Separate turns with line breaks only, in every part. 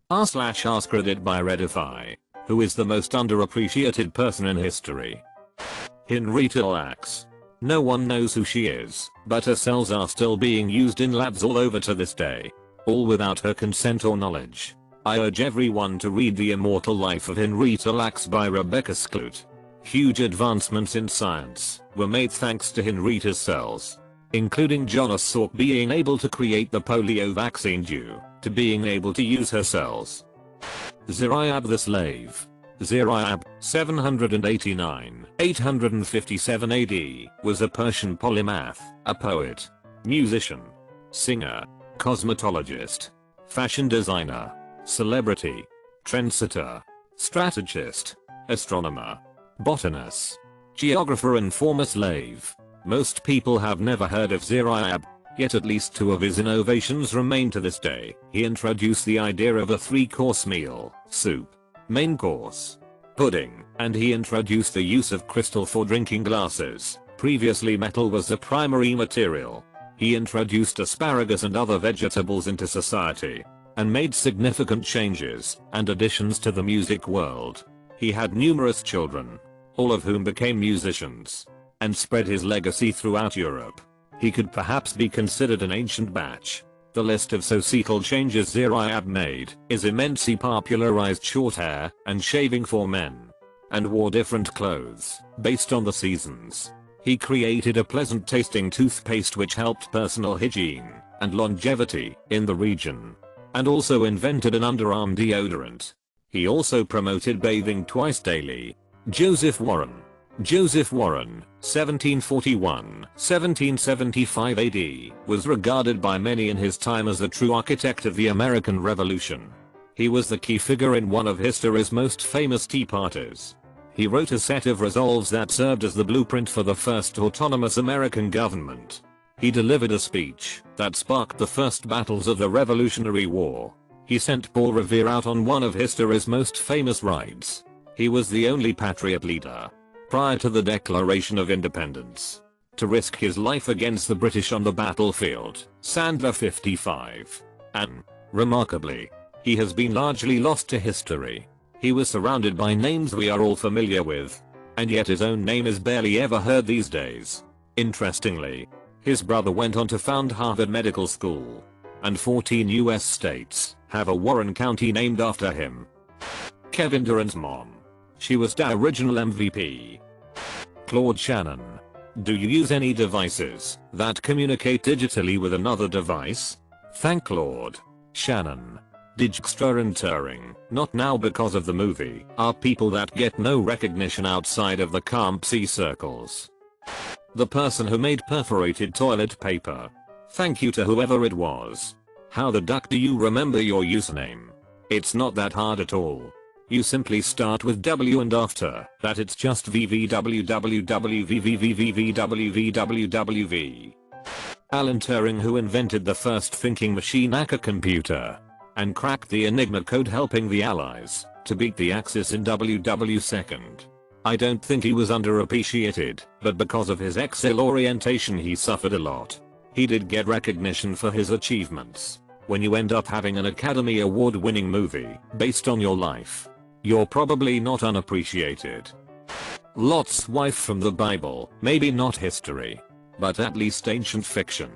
r/AskReddit by Reddify. Who is the most underappreciated person in history? Henrietta Lacks. No one knows who she is, but her cells are still being used in labs all over to this day. All without her consent or knowledge. I urge everyone to read The Immortal Life of Henrietta Lacks by Rebecca Skloot. Huge advancements in science were made thanks to Henrietta's cells, including Jonas Salk being able to create the polio vaccine due to being able to use her cells. Zariab the Slave. Zariab, 789-857 AD, was a Persian polymath, a poet, musician, singer, cosmetologist, fashion designer, celebrity, trendsetter, strategist, astronomer, botanist, geographer and former slave. Most people have never heard of Zariab, yet at least two of his innovations remain to this day. He introduced the idea of a three-course meal, soup, main course, pudding, and he introduced the use of crystal for drinking glasses. Previously metal was the primary material. He introduced asparagus and other vegetables into society, and made significant changes and additions to the music world. He had numerous children, all of whom became musicians, and spread his legacy throughout Europe. He could perhaps be considered an ancient batch. The list of societal changes Zariab made is immense. He popularized short hair and shaving for men, and wore different clothes based on the seasons. He created a pleasant tasting toothpaste which helped personal hygiene and longevity in the region, and also invented an underarm deodorant. He also promoted bathing twice daily. Joseph Warren. Joseph Warren, 1741-1775 AD, was regarded by many in his time as the true architect of the American Revolution. He was the key figure in one of history's most famous tea parties. He wrote a set of resolves that served as the blueprint for the first autonomous American government. He delivered a speech that sparked the first battles of the Revolutionary War. He sent Paul Revere out on one of history's most famous raids. He was the only patriot leader, prior to the Declaration of Independence, to risk his life against the British on the battlefield. Sandler 55. And, remarkably, he has been largely lost to history. He was surrounded by names we are all familiar with, and yet his own name is barely ever heard these days. Interestingly, his brother went on to found Harvard Medical School, and 14 US states have a Warren County named after him. Kevin Durant's mom. She was the original MVP. Claude Shannon. Do you use any devices that communicate digitally with another device? Thank Claude Shannon. Dijkstra and Turing, not now because of the movie, are people that get no recognition outside of the CompC circles. The person who made perforated toilet paper. Thank you to whoever it was. How the duck do you remember your username? It's not that hard at all. You simply start with W and after that it's just VVWWVVVVVWVWV. Alan Turing, who invented the first thinking machine Aka computer and cracked the Enigma code, helping the Allies to beat the Axis in WW2. I don't think he was underappreciated, but because of his Excel orientation he suffered a lot. He did get recognition for his achievements. When you end up having an Academy Award winning movie based on your life, you're probably not unappreciated. Lot's wife from the Bible, maybe not history, but at least ancient fiction.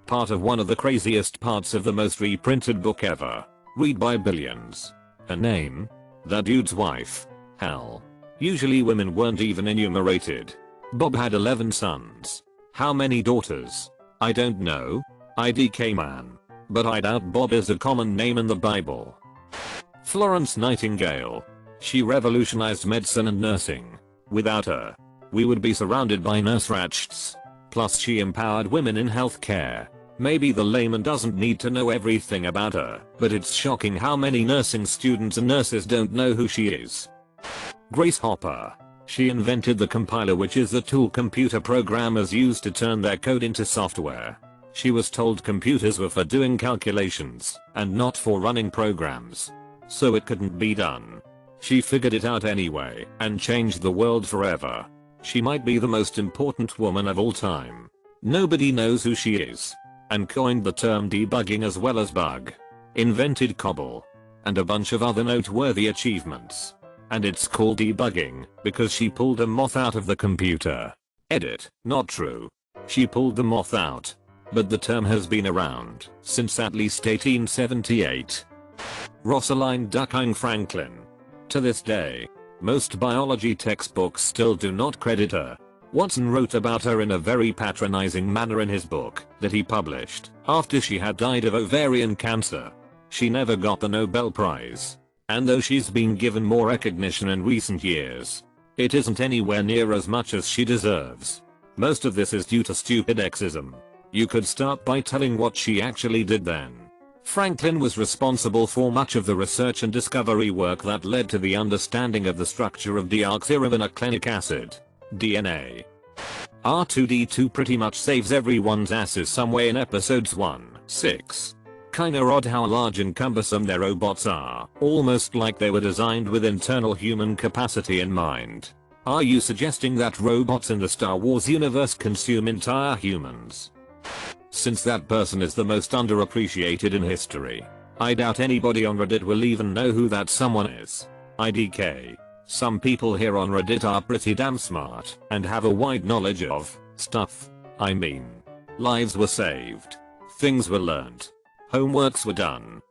Part of one of the craziest parts of the most reprinted book ever, read by billions. Her name? The dude's wife. Hell. Usually women weren't even enumerated. Bob had 11 sons. How many daughters? I don't know. IDK man. But I doubt Bob is a common name in the Bible. Florence Nightingale. She revolutionized medicine and nursing. Without her, we would be surrounded by nurse rats. Plus she empowered women in healthcare. Maybe the layman doesn't need to know everything about her, but it's shocking how many nursing students and nurses don't know who she is. Grace Hopper. She invented the compiler, which is the tool computer programmers use to turn their code into software. She was told computers were for doing calculations and not for running programs, so it couldn't be done. She figured it out anyway and changed the world forever. She might be the most important woman of all time. Nobody knows who she is. And coined the term debugging as well as bug. Invented COBOL. and a bunch of other noteworthy achievements. And it's called debugging because she pulled a moth out of the computer. Edit, not true. She pulled the moth out. But the term has been around since at least 1878. Rosalind Ducking Franklin. To this day, most biology textbooks still do not credit her. Watson wrote about her in a very patronizing manner in his book that he published after she had died of ovarian cancer. She never got the Nobel Prize. And though she's been given more recognition in recent years, it isn't anywhere near as much as she deserves. Most of this is due to stupid sexism. You could start by telling what she actually did then. Franklin was responsible for much of the research and discovery work that led to the understanding of the structure of deoxyribonucleic acid, DNA. R2D2 pretty much saves everyone's asses somewhere in episodes 1-6. Kinda odd how large and cumbersome their robots are, almost like they were designed with internal human capacity in mind. Are you suggesting that robots in the Star Wars universe consume entire humans? Since that person is the most underappreciated in history, I doubt anybody on Reddit will even know who that someone is. IDK. Some people here on Reddit are pretty damn smart and have a wide knowledge of stuff. I mean, lives were saved, things were learned, homeworks were done.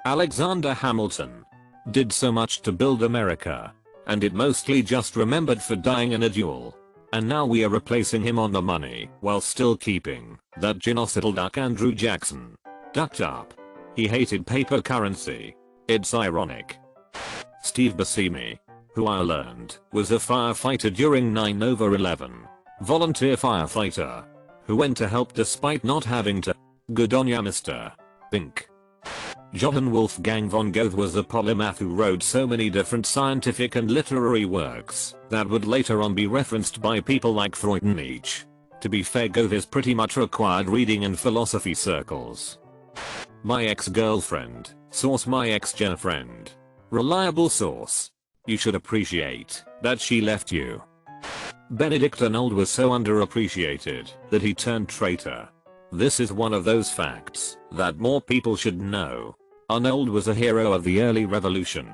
Alexander Hamilton did so much to build America, and it mostly just remembered for dying in a duel. And now we are replacing him on the money while still keeping that genocidal duck Andrew Jackson. Ducked up. He hated paper currency. It's ironic. Steve Buscemi, who I learned was a firefighter during 9/11. Volunteer firefighter who went to help despite not having to. Good on ya, Mr. Pink. Johann Wolfgang von Goethe was a polymath who wrote so many different scientific and literary works that would later on be referenced by people like Freud and Nietzsche. To be fair, Goethe is pretty much required reading in philosophy circles. My ex-girlfriend, source my ex-girlfriend. Reliable source. You should appreciate that she left you. Benedict Arnold was so underappreciated that he turned traitor. This is one of those facts that more people should know. Arnold was a hero of the early revolution,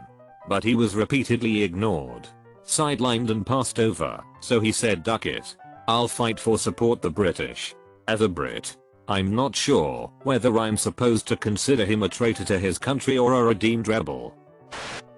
but he was repeatedly ignored, sidelined and passed over, so he said, "Duck it. I'll fight for support the British." As a Brit, I'm not sure whether I'm supposed to consider him a traitor to his country or a redeemed rebel.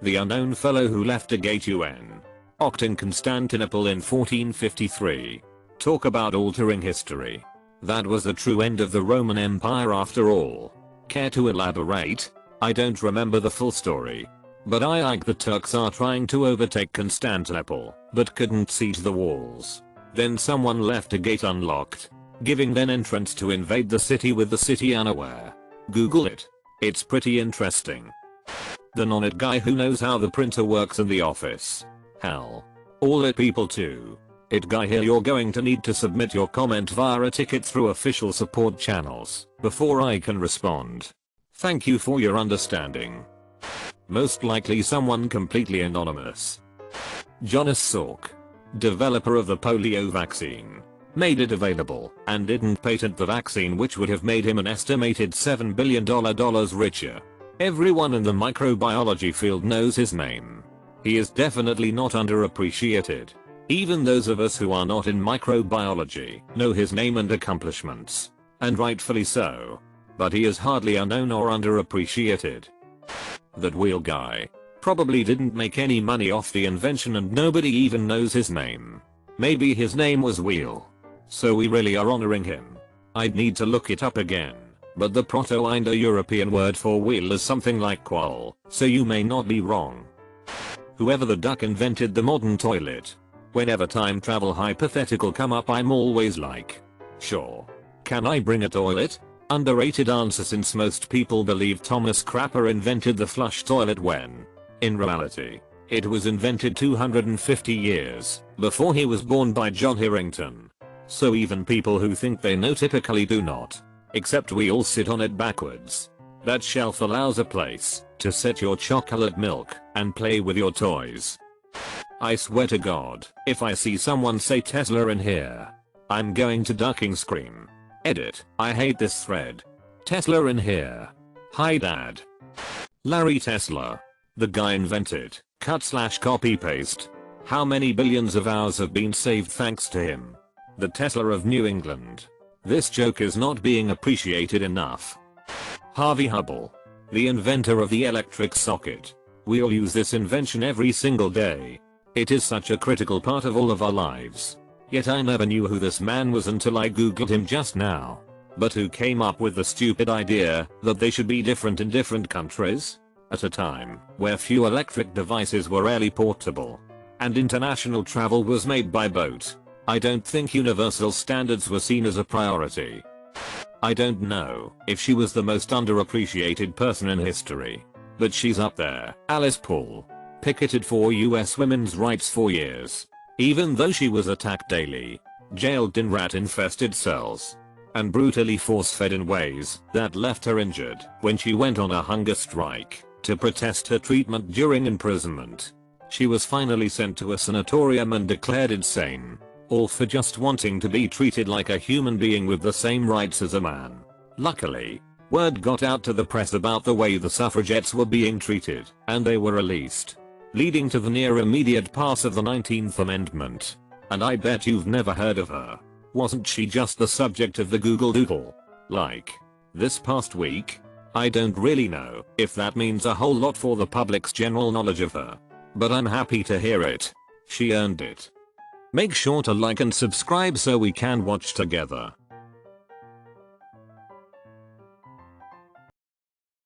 The unknown fellow who left a gate UN oct in Constantinople in 1453. Talk about altering history. That was the true end of the Roman Empire after all. Care to elaborate? I don't remember the full story, but I like the Turks are trying to overtake Constantinople, but couldn't siege the walls. Then someone left a gate unlocked, giving them entrance to invade the city with the city unaware. Google it. It's pretty interesting. The non-it guy who knows how the printer works in the office. Hell. All it people too. It guy here, you're going to need to submit your comment via a ticket through official support channels before I can respond. Thank you for your understanding. Most likely someone completely anonymous. Jonas Salk, developer of the polio vaccine, made it available and didn't patent the vaccine, which would have made him an estimated $7 billion richer. Everyone in the microbiology field knows his name. He is definitely not underappreciated. Even those of us who are not in microbiology know his name and accomplishments, and rightfully so. But he is hardly unknown or underappreciated. That wheel guy probably didn't make any money off the invention and nobody even knows his name. Maybe his name was Wheel. So we really are honoring him. I'd need to look it up again, but the Proto-Indo-European word for wheel is something like quoll, so you may not be wrong. Whoever the duck invented the modern toilet. Whenever time travel hypothetical come up, I'm always like, sure. Can I bring a toilet? Underrated answer, since most people believe Thomas Crapper invented the flush toilet when, in reality, it was invented 250 years before he was born by John Harrington. So even people who think they know typically do not. Except we all sit on it backwards. That shelf allows a place to set your chocolate milk and play with your toys. I swear to God, if I see someone say Tesla in here, I'm going to ducking scream. Edit, I hate this thread. Tesla in here. Hi dad. Larry Tesla. The guy invented cut/copy paste. How many billions of hours have been saved thanks to him? The Tesla of New England. This joke is not being appreciated enough. Harvey Hubble. The inventor of the electric socket. We all use this invention every single day. It is such a critical part of all of our lives. Yet I never knew who this man was until I googled him just now. But who came up with the stupid idea that they should be different in different countries? At a time where few electric devices were rarely portable and international travel was made by boat, I don't think universal standards were seen as a priority. I don't know if she was the most underappreciated person in history, but she's up there. Alice Paul picketed for US women's rights for years, even though she was attacked daily, jailed in rat-infested cells, and brutally force-fed in ways that left her injured when she went on a hunger strike to protest her treatment during imprisonment. She was finally sent to a sanatorium and declared insane, all for just wanting to be treated like a human being with the same rights as a man. Luckily, word got out to the press about the way the suffragettes were being treated, and they were released, leading to the near immediate pass of the 19th Amendment. And I bet you've never heard of her. Wasn't she just the subject of the Google Doodle? Like, this past week? I don't really know if that means a whole lot for the public's general knowledge of her, but I'm happy to hear it. She earned it. Make sure to like and subscribe so we can watch together.